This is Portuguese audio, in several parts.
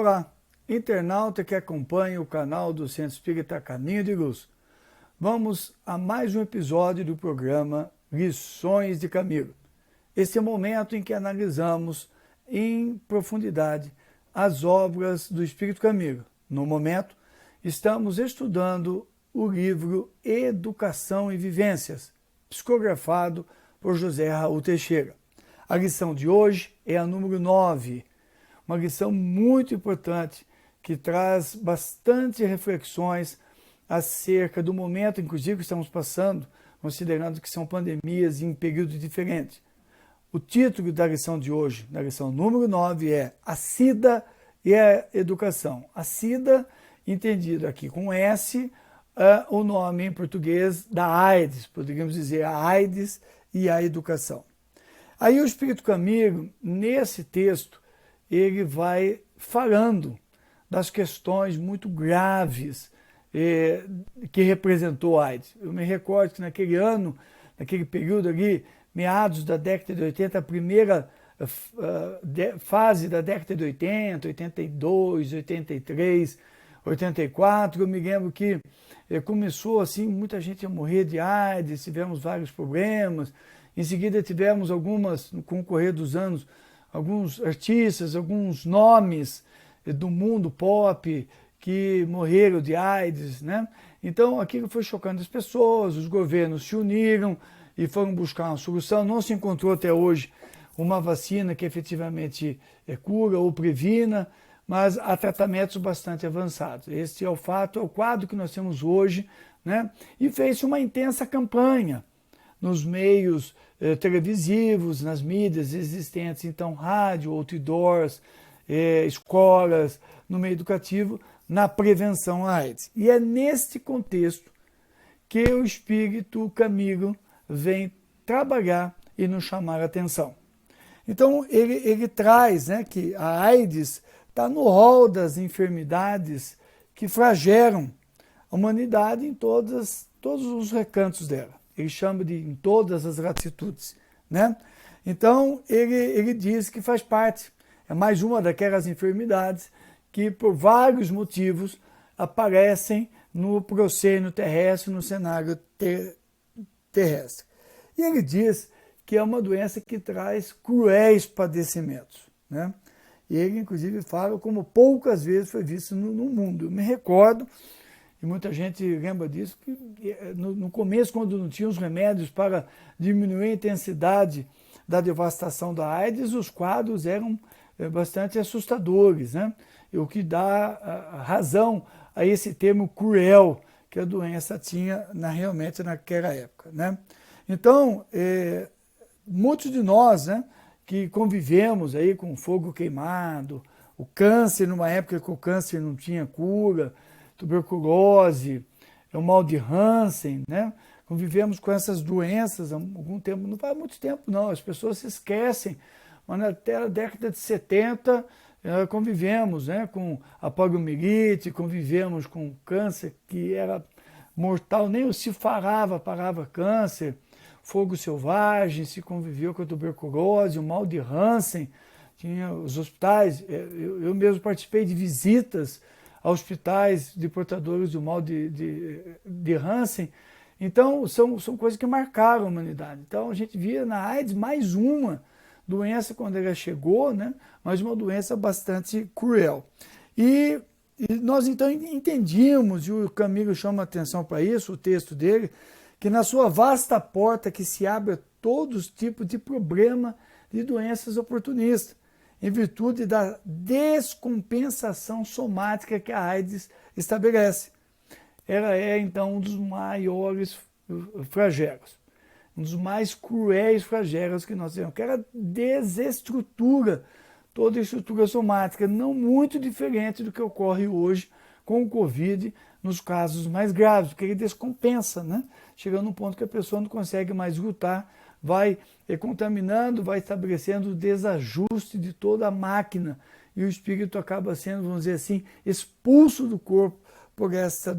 Olá, internauta que acompanha o canal do Centro Espírita Caminho de Luz. Vamos a mais um episódio do programa Lições de Camilo. Esse é o momento em que analisamos em profundidade as obras do Espírito Camilo. No momento, estamos estudando o livro Educação e Vivências, psicografado por José Raul Teixeira. A lição de hoje é a número 9, uma lição muito importante que traz bastante reflexões acerca do momento, inclusive, que estamos passando, considerando que são pandemias em períodos diferentes. O título da lição de hoje, da lição número 9, é A SIDA e a Educação. A SIDA, entendido aqui com S, o nome em português da AIDS, poderíamos dizer a AIDS e a educação. Aí o Espírito Camilo, nesse texto, ele vai falando das questões muito graves que representou a AIDS. Eu me recordo que naquele ano, naquele período ali, meados da década de 80, a primeira fase da década de 80, 82, 83, 84, eu me lembro que começou assim, muita gente a morrer de AIDS, tivemos vários problemas, em seguida tivemos com o correr dos anos, alguns artistas, alguns nomes do mundo pop que morreram de AIDS, né? Então aquilo foi chocando as pessoas, os governos se uniram e foram buscar uma solução. Não se encontrou até hoje uma vacina que efetivamente cura ou previna, mas há tratamentos bastante avançados. Esse é o fato, é o quadro que nós temos hoje, né? E fez-se uma intensa campanha nos meios televisivos, nas mídias existentes, então rádio, outdoors, escolas, no meio educativo, na prevenção à AIDS. E é neste contexto que o Espírito Camilo vem trabalhar e nos chamar a atenção. Então ele traz, né, que a AIDS está no rol das enfermidades que flagelam a humanidade em todos os recantos dela. Ele chama de em todas as latitudes, né? Então, ele diz que faz parte, é mais uma daquelas enfermidades que, por vários motivos, aparecem no proscênio terrestre, no cenário terrestre. E ele diz que é uma doença que traz cruéis padecimentos, né? E ele, inclusive, fala como poucas vezes foi visto no mundo. Eu me recordo, e muita gente lembra disso, que no começo, quando não tinha os remédios para diminuir a intensidade da devastação da AIDS, os quadros eram bastante assustadores, né? E o que dá razão a esse termo cruel que a doença tinha realmente naquela época, né? Então, muitos de nós, né, que convivemos aí com fogo queimado, o câncer, numa época que o câncer não tinha cura, tuberculose, o mal de Hansen, né? Convivemos com essas doenças há algum tempo, não faz muito tempo não, as pessoas se esquecem, mas até a década de 70 convivemos, né, com a poliomielite, convivemos com câncer que era mortal, nem se parava câncer, fogo selvagem, se conviveu com a tuberculose, o mal de Hansen, tinha os hospitais, eu mesmo participei de visitas a hospitais de portadores do mal de Hansen. Então, são coisas que marcaram a humanidade. Então, a gente via na AIDS mais uma doença quando ela chegou, né? Mas uma doença bastante cruel. E nós, então, entendíamos, e o Camilo chama a atenção para isso, o texto dele, que na sua vasta porta que se abre a todos os tipos de problema de doenças oportunistas, em virtude da descompensação somática que a AIDS estabelece. Ela é, então, um dos maiores flagelos, um dos mais cruéis flagelos que nós temos, que ela desestrutura toda a estrutura somática, não muito diferente do que ocorre hoje com o Covid nos casos mais graves, porque ele descompensa, né? Chegando a um ponto que a pessoa não consegue mais lutar, vai contaminando, vai estabelecendo o desajuste de toda a máquina e o espírito acaba sendo, vamos dizer assim, expulso do corpo por essa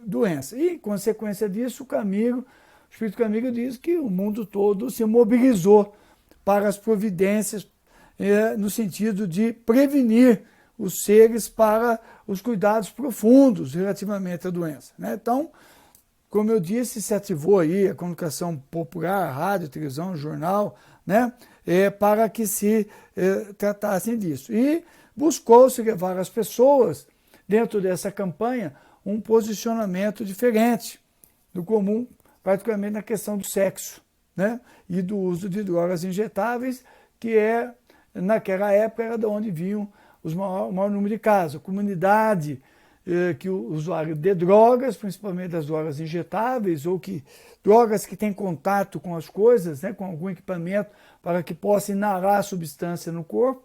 doença. E, em consequência disso, o Espírito Camilo diz que o mundo todo se mobilizou para as providências no sentido de prevenir os seres para os cuidados profundos relativamente à doença, né? Então, como eu disse, se ativou aí a comunicação popular, rádio, televisão, jornal, né? Para que se tratassem disso. E buscou-se levar as pessoas, dentro dessa campanha, um posicionamento diferente do comum, particularmente na questão do sexo, né? E do uso de drogas injetáveis, que naquela época era de onde vinham o maior número de casos. A comunidade que o usuário de drogas, principalmente das drogas injetáveis, ou drogas que têm contato com as coisas, né, com algum equipamento para que possa inalar a substância no corpo,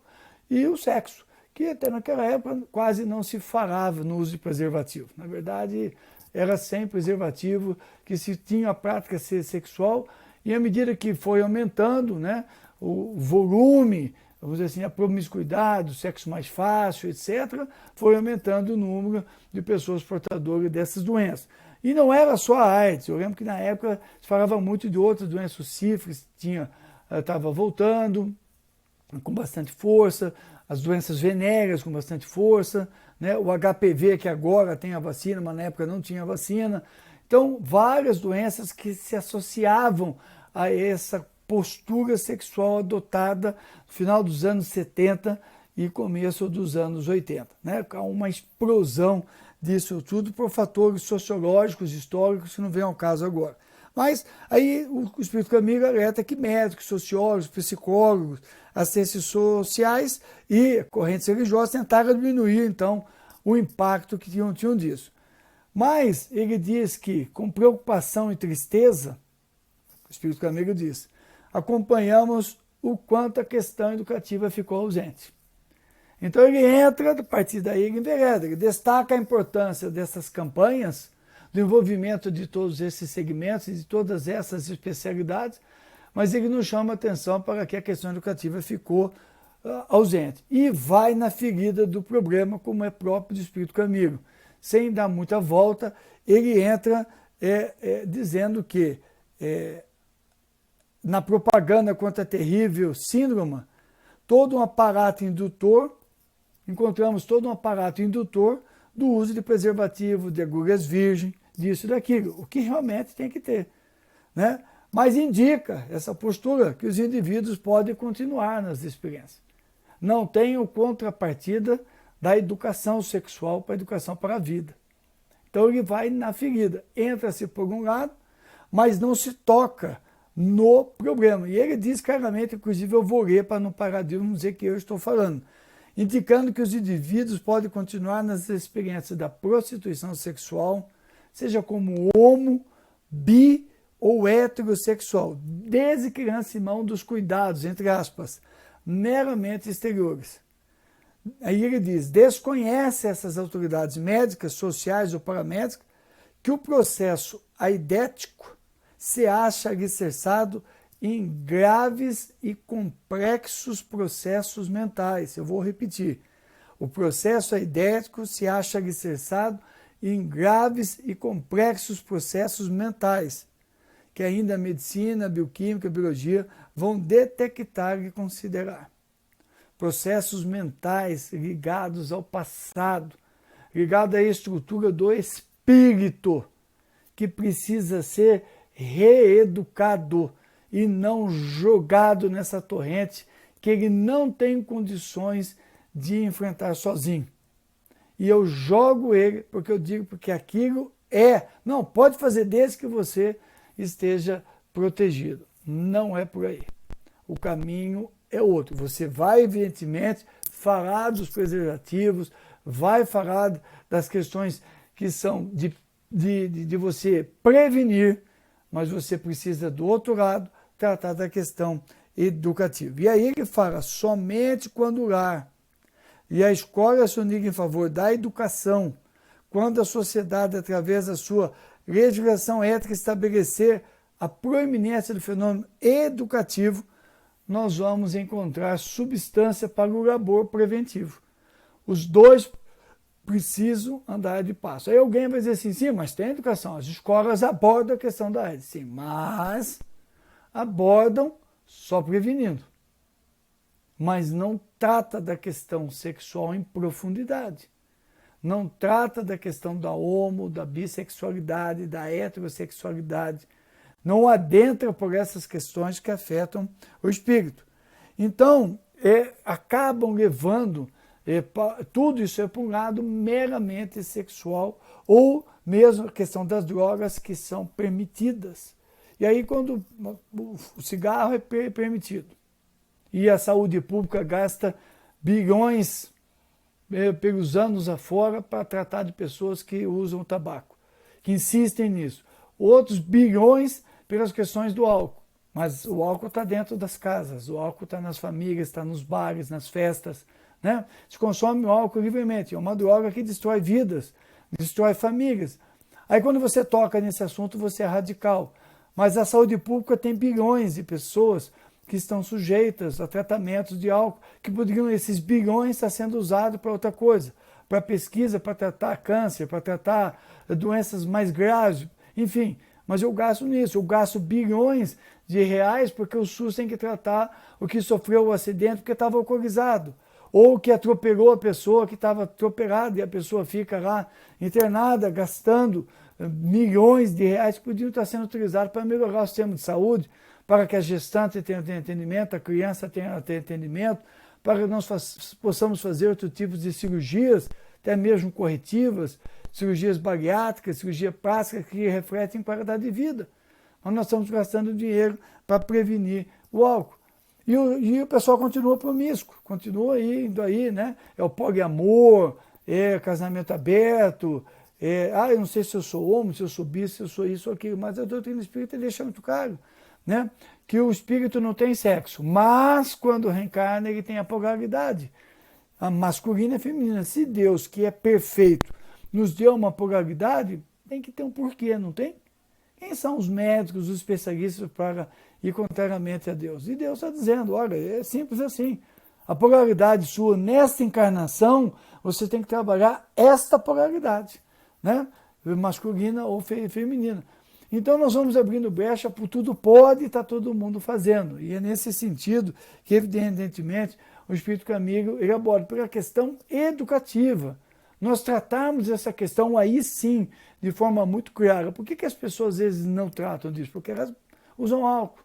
e o sexo, que até naquela época quase não se falava no uso de preservativo. Na verdade, era sem preservativo que se tinha a prática sexual, e à medida que foi aumentando, né, o volume, vamos dizer assim, a promiscuidade, o sexo mais fácil, etc., foi aumentando o número de pessoas portadoras dessas doenças. E não era só a AIDS, eu lembro que na época se falava muito de outras doenças, o sífilis estava voltando com bastante força, as doenças venéreas com bastante força, né? O HPV, que agora tem a vacina, mas na época não tinha vacina. Então, várias doenças que se associavam a essa postura sexual adotada no final dos anos 70 e começo dos anos 80. Né? Há uma explosão disso tudo por fatores sociológicos, históricos, que não vem ao caso agora. Mas aí o Espírito Camilo alerta que médicos, sociólogos, psicólogos, assistentes sociais e correntes religiosas tentaram diminuir, então, o impacto que tinham disso. Mas ele diz que, com preocupação e tristeza, o Espírito Camilo diz, acompanhamos o quanto a questão educativa ficou ausente. Então ele entra, a partir daí ele envereda, ele destaca a importância dessas campanhas, do envolvimento de todos esses segmentos e de todas essas especialidades, mas ele não chama atenção para que a questão educativa ficou ausente. E vai na ferida do problema, como é próprio do Espírito Camilo. Sem dar muita volta, ele entra dizendo que na propaganda contra a terrível síndrome, todo um aparato indutor, encontramos todo um aparato indutor do uso de preservativo, de agulhas virgem, disso e daquilo, o que realmente tem que ter, né? Mas indica essa postura que os indivíduos podem continuar nas experiências. Não tem o contrapartida da educação sexual para a educação para a vida. Então ele vai na ferida, entra-se por um lado, mas não se toca no problema. E ele diz claramente, inclusive eu vou ler para não parar de não dizer que eu estou falando, indicando que os indivíduos podem continuar nas experiências da prostituição sexual, seja como homo, bi ou heterossexual, desde que lance mão dos cuidados, entre aspas, meramente exteriores. Aí ele diz, desconhece essas autoridades médicas, sociais ou paramédicas que o processo aidético se acha alicerçado em graves e complexos processos mentais. Eu vou repetir. O processo aidético se acha alicerçado em graves e complexos processos mentais, que ainda a medicina, a bioquímica, a biologia vão detectar e considerar. Processos mentais ligados ao passado, ligados à estrutura do espírito, que precisa ser reeducado e não jogado nessa torrente que ele não tem condições de enfrentar sozinho. E eu jogo ele porque eu digo porque aquilo não, pode fazer desde que você esteja protegido. Não é por aí. O caminho é outro. Você vai, evidentemente, falar dos preservativos, vai falar das questões que são de você prevenir, mas você precisa, do outro lado, tratar da questão educativa. E aí ele fala, somente quando o lar e a escola se unirem em favor da educação, quando a sociedade, através da sua legislação ética, estabelecer a proeminência do fenômeno educativo, nós vamos encontrar substância para o labor preventivo. Os dois precisam andar de passo. Aí alguém vai dizer assim, sim, mas tem educação. As escolas abordam a questão da AIDS, sim, mas abordam só prevenindo. mas não trata da questão sexual em profundidade. Não trata da questão da homo, da bissexualidade, da heterossexualidade. Não adentra por essas questões que afetam o espírito. Então, acabam levando tudo isso para um lado meramente sexual, ou mesmo a questão das drogas que são permitidas. E aí, quando o cigarro é permitido e a saúde pública gasta bilhões pelos anos afora para tratar de pessoas que usam tabaco, que insistem nisso. Outros bilhões pelas questões do álcool. Mas o álcool está dentro das casas, o álcool está nas famílias, está nos bares, nas festas. Né? Se consome o álcool livremente. É uma droga que destrói vidas, destrói famílias. Aí quando você toca nesse assunto, você é radical. Mas a saúde pública tem bilhões de pessoas que estão sujeitas a tratamentos de álcool, que poderiam, esses bilhões, estar sendo usados para outra coisa, para pesquisa, para tratar câncer, para tratar doenças mais graves, enfim. Mas eu gasto nisso, eu gasto bilhões de reais porque o SUS tem que tratar o que sofreu o acidente porque estava alcoolizado, ou que atropelou a pessoa que estava atropelada e a pessoa fica lá internada, gastando milhões de reais que podiam estar sendo utilizados para melhorar o sistema de saúde, para que a gestante tenha atendimento, a criança tenha atendimento, para que nós possamos fazer outro tipo de cirurgias, até mesmo corretivas, cirurgias bariátricas, cirurgia plástica, que refletem em qualidade de vida. Mas nós estamos gastando dinheiro para prevenir o álcool. E o pessoal continua promíscuo, continua indo aí, né? É o poliamor, é casamento aberto, eu não sei se eu sou homem, se eu sou bi, se eu sou isso ou aquilo, mas a doutrina espírita deixa muito claro, né? Que o espírito não tem sexo, mas quando reencarna ele tem a polaridade, a masculina e a feminina. Se Deus, que é perfeito, nos deu uma polaridade, tem que ter um porquê, não tem? Quem são os médicos, os especialistas para ir contrariamente a Deus? E Deus está dizendo, olha, é simples assim. A polaridade sua nesta encarnação, você tem que trabalhar esta polaridade, né? Masculina ou feminina. Então nós vamos abrindo brecha por tudo pode, está todo mundo fazendo. E é nesse sentido que, evidentemente, o Espírito Camilo ele aborda pela questão educativa. Nós tratarmos essa questão aí sim, de forma muito clara. Por que as pessoas às vezes não tratam disso? Porque elas usam álcool.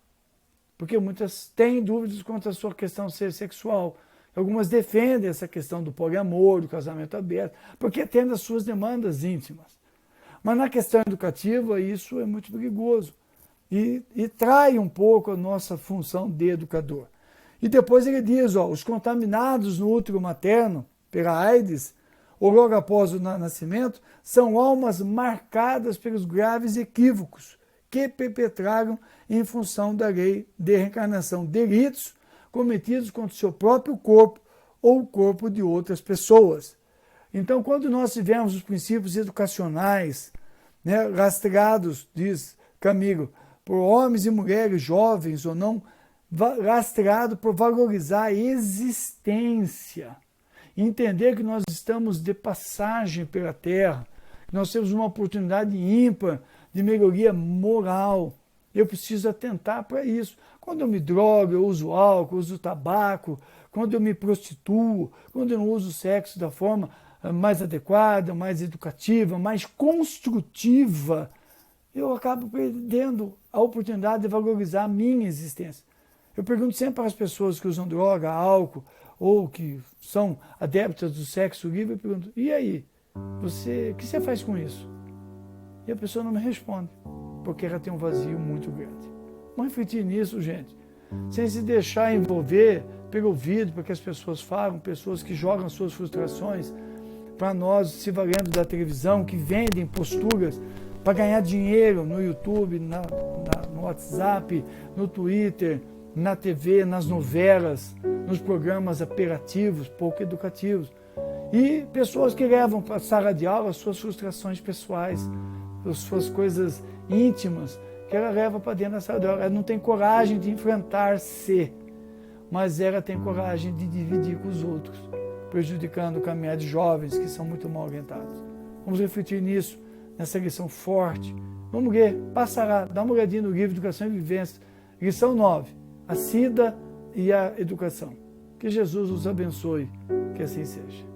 Porque muitas têm dúvidas quanto à sua questão de ser sexual. Algumas defendem essa questão do poliamor, do casamento aberto, porque atendem às suas demandas íntimas. Mas na questão educativa, isso é muito perigoso. E trai um pouco a nossa função de educador. E depois ele diz, os contaminados no útero materno pela AIDS, ou logo após o nascimento, são almas marcadas pelos graves equívocos que perpetraram em função da lei de reencarnação, delitos cometidos contra o seu próprio corpo ou o corpo de outras pessoas. Então, quando nós tivermos os princípios educacionais, né, rastreados, diz Camilo, por homens e mulheres, jovens ou não, rastreado por valorizar a existência, entender que nós estamos de passagem pela Terra, que nós temos uma oportunidade ímpar de melhoria moral. Eu preciso atentar para isso. Quando eu me drogo, eu uso álcool, eu uso tabaco, quando eu me prostituo, quando eu não uso sexo da forma mais adequada, mais educativa, mais construtiva, eu acabo perdendo a oportunidade de valorizar a minha existência. Eu pergunto sempre para as pessoas que usam droga, álcool, ou que são adeptas do sexo livre, eu pergunto, e aí? O que você faz com isso? E a pessoa não me responde, porque ela tem um vazio muito grande. Vamos refletir nisso, gente, sem se deixar envolver pelo ouvido, porque as pessoas falam, pessoas que jogam suas frustrações para nós, se valendo da televisão, que vendem posturas para ganhar dinheiro no YouTube, no WhatsApp, no Twitter, na TV, nas novelas, nos programas apelativos, pouco educativos. E pessoas que levam para a sala de aula as suas frustrações pessoais, as suas coisas íntimas, que ela leva para dentro da sala de aula. Ela não tem coragem de enfrentar-se, mas ela tem coragem de dividir com os outros, prejudicando o caminhar de jovens que são muito mal orientados. Vamos refletir nisso, nessa lição forte. Vamos ler, passará, dá uma olhadinha no livro Educação e Vivência, lição 9, a SIDA e a educação. Que Jesus os abençoe, que assim seja.